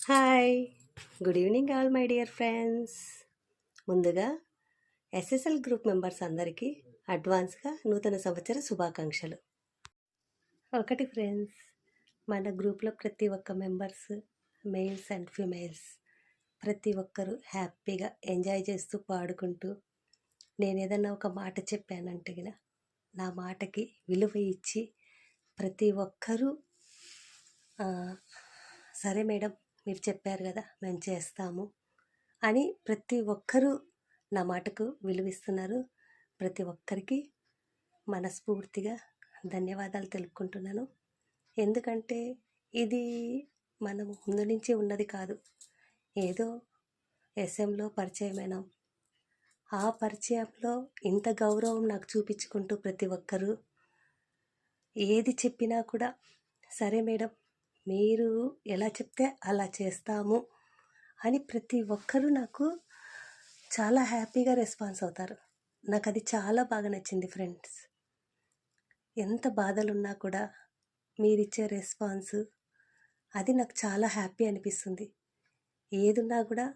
Hi! Good evening all my dear friends. ముందుగా SSL group members అందరికీ అడ్వాన్స్గా నూతన సంవత్సర శుభాకాంక్షలు. ఒకటి ఫ్రెండ్స్, మన గ్రూప్లో ప్రతి ఒక్క మెంబర్స్, మెయిల్స్ అండ్ ఫీమేల్స్ ప్రతి ఒక్కరూ హ్యాపీగా ఎంజాయ్ చేస్తూ పాడుకుంటూ, నేను ఏదన్నా ఒక మాట చెప్పానంటే గిన నా మాటకి విలువ ఇచ్చి ప్రతి ఒక్కరూ సరే మేడం మీరు చెప్పారు కదా మేము చేస్తాము అని ప్రతి ఒక్కరూ నా మాటకు విలువిస్తున్నారు. ప్రతి ఒక్కరికి మనస్ఫూర్తిగా ధన్యవాదాలు తెలుపుకుంటున్నాను. ఎందుకంటే ఇది మనం ముందు నుంచి ఉన్నది కాదు, ఏదో ఎస్ఎంలో పరిచయమైనాం. ఆ పరిచయంలో ఇంత గౌరవం నాకు చూపించుకుంటూ ప్రతి ఒక్కరూ ఏది చెప్పినా కూడా సరే మేడం మీరు ఎలా చెప్తే అలా చేస్తాము అని ప్రతి ఒక్కరూ నాకు చాలా హ్యాపీగా రెస్పాన్స్ అవుతారు. నాకు అది చాలా బాగా నచ్చింది ఫ్రెండ్స్. ఎంత బాధలున్నా కూడా మీరిచ్చే రెస్పాన్స్ అది నాకు చాలా హ్యాపీ అనిపిస్తుంది. ఏదున్నా కూడా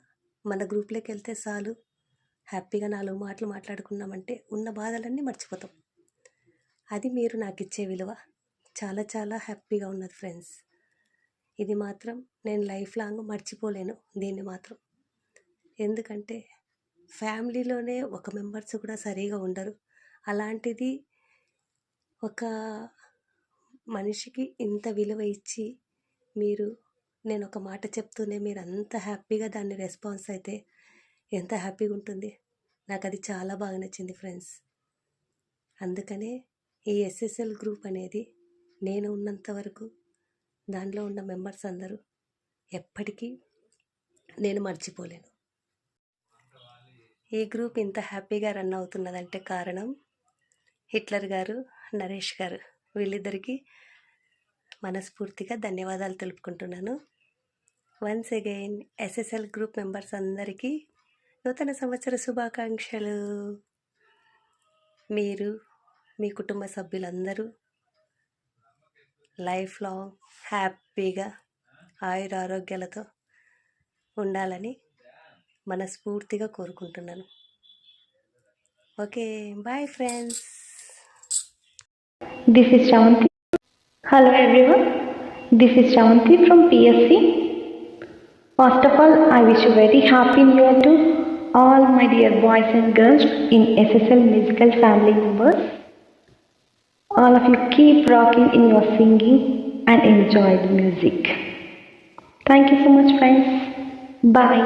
మన గ్రూప్లోకి వెళ్తే చాలు, హ్యాపీగా 4 మాటలు మాట్లాడుకున్నామంటే ఉన్న బాధలన్నీ మర్చిపోతాం. అది మీరు నాకు ఇచ్చే విలువ. చాలా చాలా హ్యాపీగా ఉన్నది ఫ్రెండ్స్. ఇది మాత్రం నేను లైఫ్ లాంగ్ మర్చిపోలేను దీన్ని మాత్రం. ఎందుకంటే ఫ్యామిలీలోనే ఒక మెంబర్స్ కూడా సరిగా ఉండరు. అలాంటిది ఒక మనిషికి ఇంత విలువ ఇచ్చి నేను ఒక మాట చెప్తూనే మీరు అంత హ్యాపీగా దాన్ని రెస్పాన్స్ అయితే ఎంత హ్యాపీగా ఉంటుంది. నాకు అది చాలా బాగా నచ్చింది ఫ్రెండ్స్. అందుకనే ఈ ఎస్ఎస్ఎల్ గ్రూప్ అనేది నేను ఉన్నంత వరకు దానిలో ఉన్న మెంబర్స్ అందరూ ఎప్పటికీ నేను మర్చిపోలేను. ఈ గ్రూప్ ఇంత హ్యాపీగా రన్ అవుతున్నదంటే కారణం హిట్లర్ గారు, నరేష్ గారు, వీళ్ళిద్దరికీ మనస్ఫూర్తిగా ధన్యవాదాలు తెలుపుకుంటున్నాను. Once again SSL group members అందరికీ నూతన సంవత్సర శుభాకాంక్షలు. మీరు మీ కుటుంబ సభ్యులందరూ లైఫ్ లాంగ్ హ్యాపీగా ఆయురారోగ్యాలతో ఉండాలని మనస్ఫూర్తిగా కోరుకుంటున్నాను. Okay, bye friends. This is Shavanti. Hello everyone. This is Shavanti from PSC. First of all, I wish a very happy new year to all my dear boys and girls in SSL musical family members. All of you keep rocking in your singing and enjoy the music. Thank you so much friends. Bye.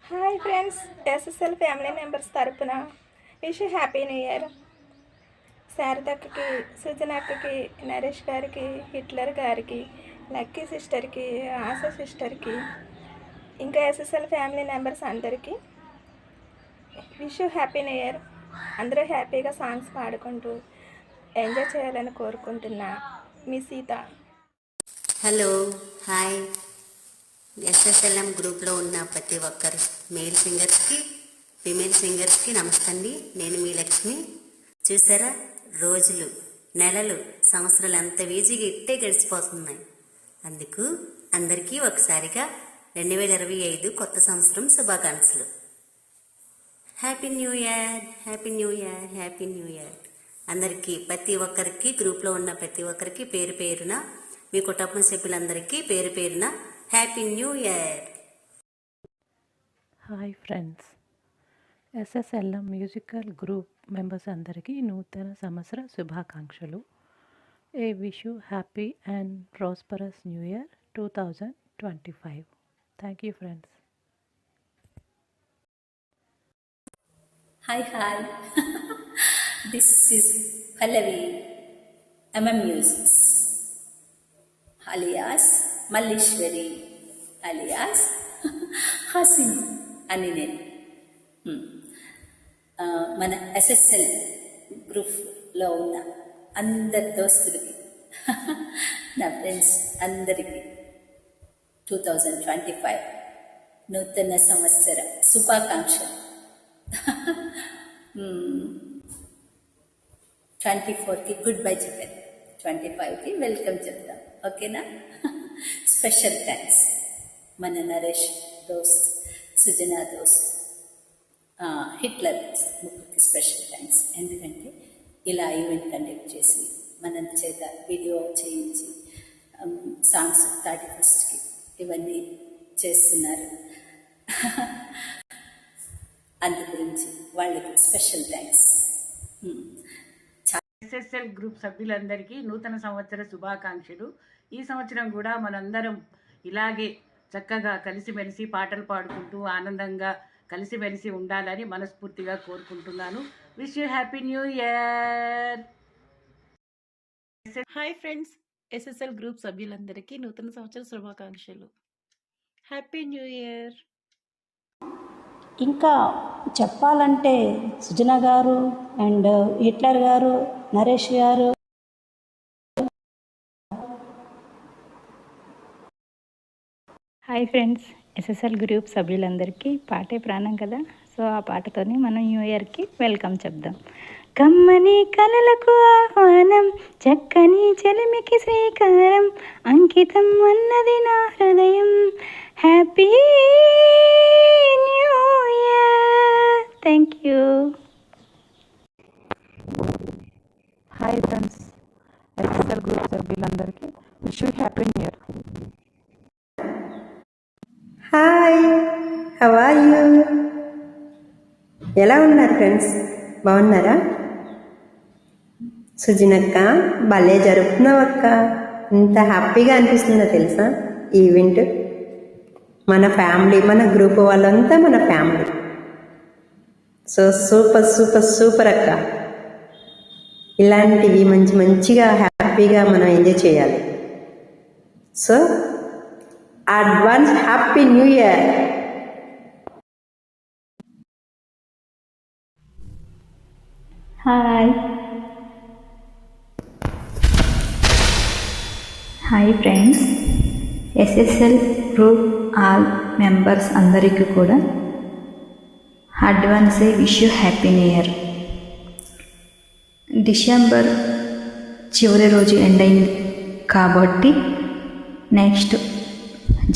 Hi friends, SSL family members తరపున wish happy new year. శారదక్కకి, సుజనక్కకి, నరేష్ గారికి, Hitler గారికి, lucky సిస్టర్కి, ఆశా సిస్టర్కి, ఇంకా SSL family members అందరికీ wish happy new year. అందరూ హ్యాపీగా సాంగ్స్ పాడుకుంటూ ఎంజాయ్ చేయాలని కోరుకుంటున్నా. మీ సీత. Hello, hi. ఎస్ఎస్ఎల్ఎం గ్రూప్లో ఉన్న ప్రతి ఒక్కరు మేల్ సింగర్స్కి, ఫీమేల్ సింగర్స్కి నమస్తే అండి. నేను మీ లక్ష్మి. చూసారా, రోజులు, నెలలు, సంవత్సరాలు అంత ఈజీగా ఇట్టే గడిచిపోతున్నాయి. అందుకు అందరికీ ఒకసారిగా 2025 కొత్త సంవత్సరం శుభాకాంక్షలు. Happy new year, happy new year, happy new year. అందరికీ, ప్రతి ఒక్కరికి, గ్రూప్లో ఉన్న ప్రతి ఒక్కరికి పేరు పేరున, మీ కుటుంబ సభ్యులందరికీ పేరు పేరున happy new year. Hi friends, SSLM musical group members అందరికీ నూతన సంవత్సర శుభాకాంక్షలు. A wish you happy and prosperous new year 2025. Thank you friends. Hi. This is Pallavi, Musics, alias Malleshwari, alias Hasini అని నేను మన ఎస్ఎస్ఎల్ గ్రూప్లో ఉన్న అందరి దోస్తులకి, నా ఫ్రెండ్స్ అందరికీ 2025 నూతన సంవత్సర శుభాకాంక్షలు. 24కి గుడ్ బై చెప్పాను, 25కి వెల్కమ్ చెప్తాం. ఓకేనా? స్పెషల్ థ్యాంక్స్ మన నరేష్ దోస్త్, సుజనా దోస్త్, హిట్లర్ ముగ్గురికి స్పెషల్ థ్యాంక్స్. ఎందుకంటే ఇలా ఈవెంట్ కండక్ట్ చేసి మన చేత వీడియో చేయించి సాంగ్స్ 31st ఇవన్నీ చేస్తున్నారు. అందు గురించి వాళ్ళకి స్పెషల్ థ్యాంక్స్. ఎస్ఎస్ఎల్ గ్రూప్ సభ్యులందరికీ నూతన సంవత్సర శుభాకాంక్షలు. ఈ సంవత్సరం కూడా మనందరం ఇలాగే చక్కగా కలిసిమెలిసి పాటలు పాడుకుంటూ ఆనందంగా కలిసిమెలిసి ఉండాలని మనస్ఫూర్తిగా కోరుకుంటున్నాను. Wish you happy new year. Hi friends, SSL group సభ్యులందరికీ నూతన సంవత్సర శుభాకాంక్షలు. Happy new year. ఇంకా చెప్పాలంటే సుజన గారు అండ్ హిట్లర్ గారు, నరేష్ గారు, హాయ్ ఫ్రెండ్స్, ఎస్ఎస్ఎల్ గ్రూప్ సభ్యులందరికీ పాటే ప్రాణం కదా. సో ఆ పాటతోనే మనం న్యూ ఇయర్కి వెల్కమ్ చెప్దాం. కమ్మని కలలకు ఆహ్వానం, చక్కని చెలిమికి శ్రీకారం, అంకితం అన్నది నా హృదయం. Happy new year. Thank you. Hi friends, SSL group సభ్యులందరికీ wish you happy new year. Hi, how are you? ఎలా ఉన్నారు ఫ్రెండ్స్? బాగున్నారా? సుజినక్క భలే జరుపుతున్నావక్క. ఇంత హ్యాపీగా అనిపిస్తుందో తెలుసా ఈ ఈవెంట్. మన ఫ్యామిలీ, మన గ్రూప్ వాళ్ళంతా మన family. So super super super అక్క. ఇలాంటివి మంచిగా హ్యాపీగా మనం ఎంజాయ్ చేయాలి. So advance happy new year. Hi friends, SSL group all members అందరికీ కూడా advance wish you happy new year. December చివరి రోజు ఎండ్ అయింది కాబట్టి నెక్స్ట్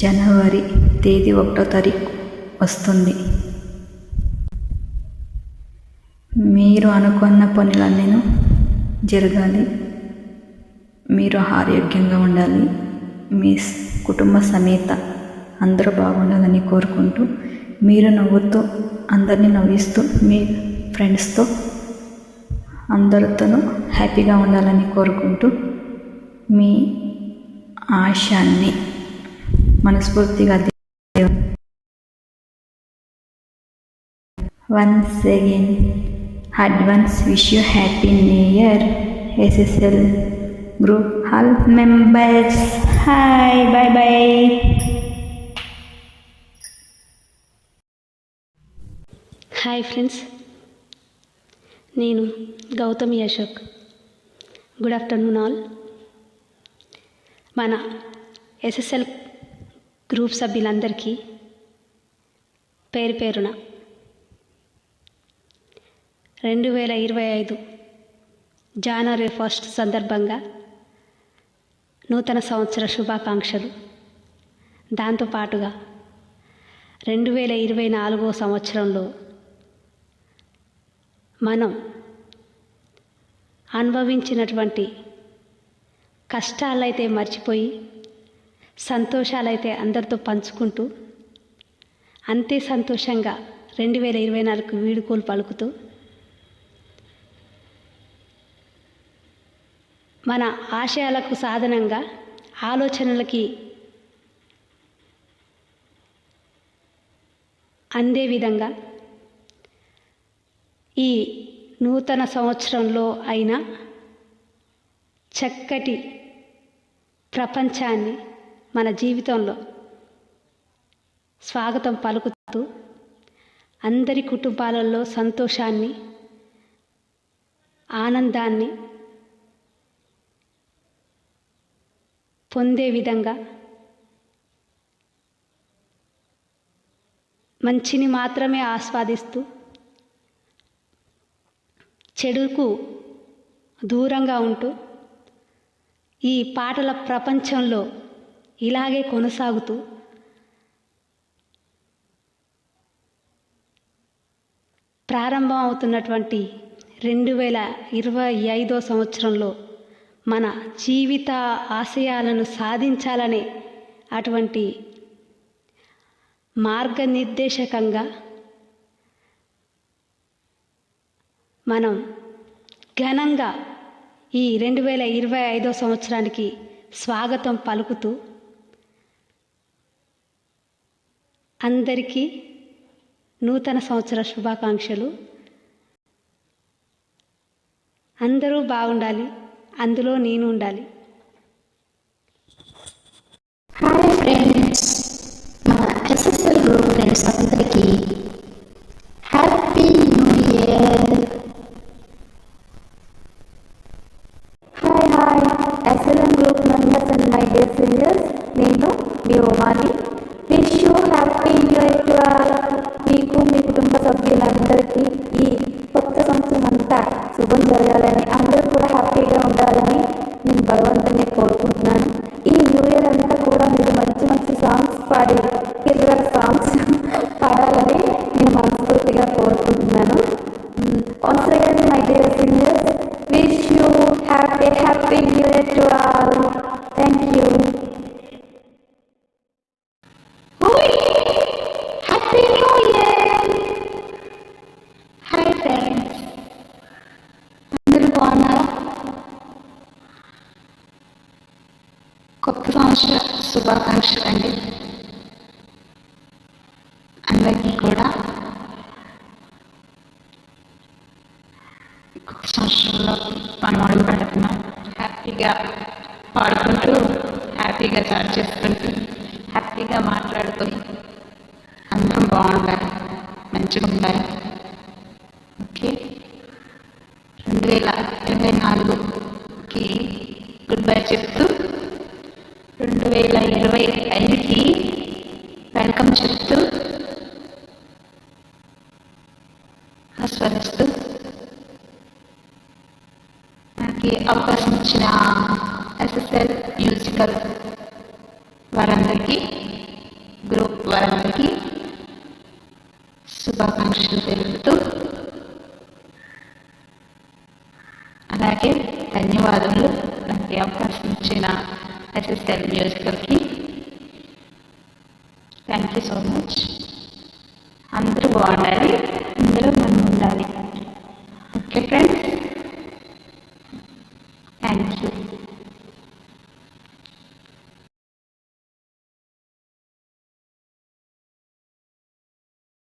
జనవరి తేదీ 1వ తారీఖు వస్తుంది. మీరు అనుకున్న పనులన్నీ జరగాలి, మీరు ఆరోగ్యంగా ఉండాలి, మీ కుటుంబ సమేత అందరూ బాగుండాలని కోరుకుంటూ, మీరు నవ్వుతూ అందరినీ నవ్విస్తూ మీ ఫ్రెండ్స్తో అందరితోనూ హ్యాపీగా ఉండాలని కోరుకుంటూ మీ ఆశయాన్ని మనస్ఫూర్తిగా once again advance wish you happy new year SSL group all members. Hi, bye bye. Hi friends, నేను Gowthami Ashok. Good afternoon all. మన ఎస్ఎస్ఎల్ గ్రూప్ సభ్యులందరికీ పేరు పేరున 2025 జనవరి 1 సందర్భంగా నూతన సంవత్సర శుభాకాంక్షలు. దాంతోపాటుగా 2024 సంవత్సరంలో మనం అనుభవించినటువంటి కష్టాలైతే మర్చిపోయి సంతోషాలైతే అందరితో పంచుకుంటూ అంతే సంతోషంగా 2024కు వీడుకోలు పలుకుతూ మన ఆశయాలకు సాధనంగా ఆలోచనలకి అందే విధంగా ఈ నూతన సంవత్సరంలో అయినా చక్కటి ప్రపంచాన్ని మన జీవితంలో స్వాగతం పలుకుతూ అందరి కుటుంబాలలో సంతోషాన్ని, ఆనందాన్ని పొందే విధంగా మంచిని మాత్రమే ఆస్వాదిస్తూ చెడుకు దూరంగా ఉంటూ ఈ పాటల ప్రపంచంలో ఇలాగే కొనసాగుతూ ప్రారంభం అవుతున్నటువంటి 2025 సంవత్సరంలో మన జీవిత ఆశయాలను సాధించాలనే అటువంటి మార్గనిర్దేశకంగా మనం ఘనంగా ఈ 2025 సంవత్సరానికి స్వాగతం పలుకుతూ అందరికీ నూతన సంవత్సర శుభాకాంక్షలు. అందరూ బాగుండాలి, అందులో నేను ఉండాలి. హాయ్ ఫ్రెండ్స్, మన ఎస్ఎస్ఎల్ గ్రూప్ ఫ్రెండ్స్ అందరికీ happy new year. Hi SLM group members and my dear seniors, నేను మీ ఉమాని. Wish you happy new year to all. మీకు మీ కుటుంబ సభ్యులందరికీ ఈ కొత్త సంవత్సరం అంతా శుభం జరగాలని, అందరూ కూడా హ్యాపీగా ఉండాలని నేను భగవంతుని కోరుకుంటున్నాను. ఈ న్యూ ఇయర్ అంతా కూడా మీరు మంచి మంచి సాంగ్స్ పాడి కిర్రర్ సాంగ్స్ పాడాలని నేను మనస్ఫూర్తిగా కోరుకుంటున్నాను. Once again my dear seniors, wish you happy new year to all. Thank you. Happy new year. Hi friends, అందరూ బాగున్నారా? కొత్త సంవత్సర శుభాకాంక్షలు అండి అందరికీ కూడా. కొత్త సంవత్సరంలో మనం అడుగు పెడుతున్నాం. హ్యాపీగా పాడుకుంటూ, హ్యాపీగా చాట్ చేసుకుంటూ, హ్యాపీగా మాట్లాడుకొని అందరం బాగుండాలి, మంచిగా ఉండాలి. ఓకే, 2024కి గుడ్ బై చెప్తూ 2025కి వెల్కమ్ చెప్తూ ఆస్వాదిస్తూ నాకు అవకాశం ఇచ్చిన ఎస్ఎస్ఎల్ మ్యూజికల్ వారందరికీ, గ్రూప్ వారందరికీ శుభాకాంక్షలు తెలుపుతూ, అలాగే ధన్యవాదములు నాకు అవకాశం ఇచ్చిన ఎస్ఎస్ఎల్ మ్యూజికల్కి. Thank you so much. అందరూ బాగుండాలి, అందరూ మనం ఉండాలి. Okay friends.